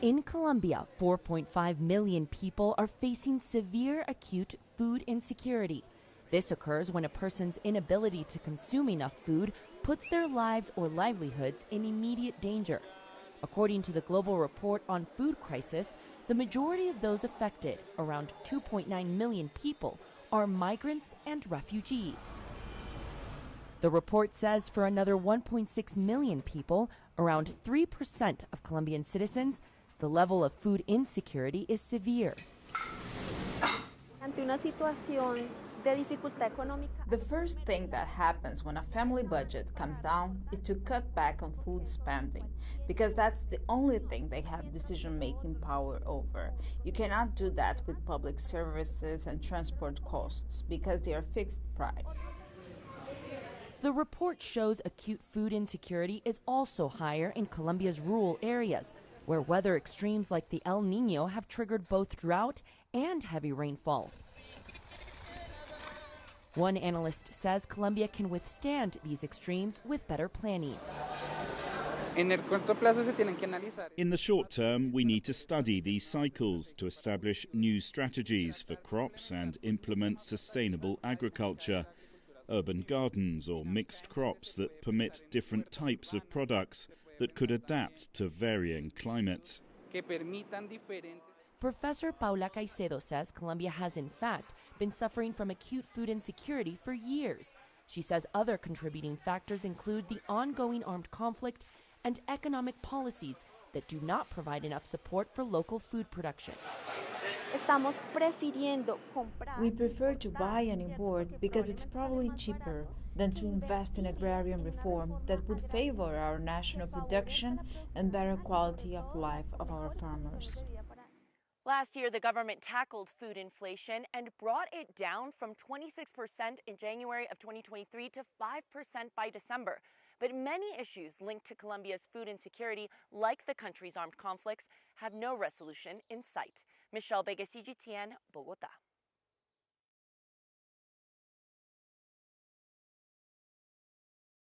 In Colombia, 4.5 million people are facing severe acute food insecurity. This occurs when a person's inability to consume enough food puts their lives or livelihoods in immediate danger. According to the Global Report on Food Crisis, the majority of those affected, around 2.9 million people, are migrants and refugees. The report says for another 1.6 million people, around 3% of Colombian citizens, the level of food insecurity is severe. The first thing that happens when a family budget comes down is to cut back on food spending, because that's the only thing they have decision-making power over. You cannot do that with public services and transport costs, because they are fixed price. The report shows acute food insecurity is also higher in Colombia's rural areas, where weather extremes like the El Niño have triggered both drought and heavy rainfall. One analyst says Colombia can withstand these extremes with better planning. In the short term, we need to study these cycles to establish new strategies for crops and implement sustainable agriculture, urban gardens or mixed crops that permit different types of products that could adapt to varying climates. Professor Paula Caicedo says Colombia has in fact been suffering from acute food insecurity for years. She says other contributing factors include the ongoing armed conflict and economic policies that do not provide enough support for local food production. We prefer to buy and import because it's probably cheaper than to invest in agrarian reform that would favor our national production and better quality of life of our farmers. Last year, the government tackled food inflation and brought it down from 26% in January of 2023 to 5% by December. But many issues linked to Colombia's food insecurity, like the country's armed conflicts, have no resolution in sight. Michelle Vega, CGTN, Bogotá.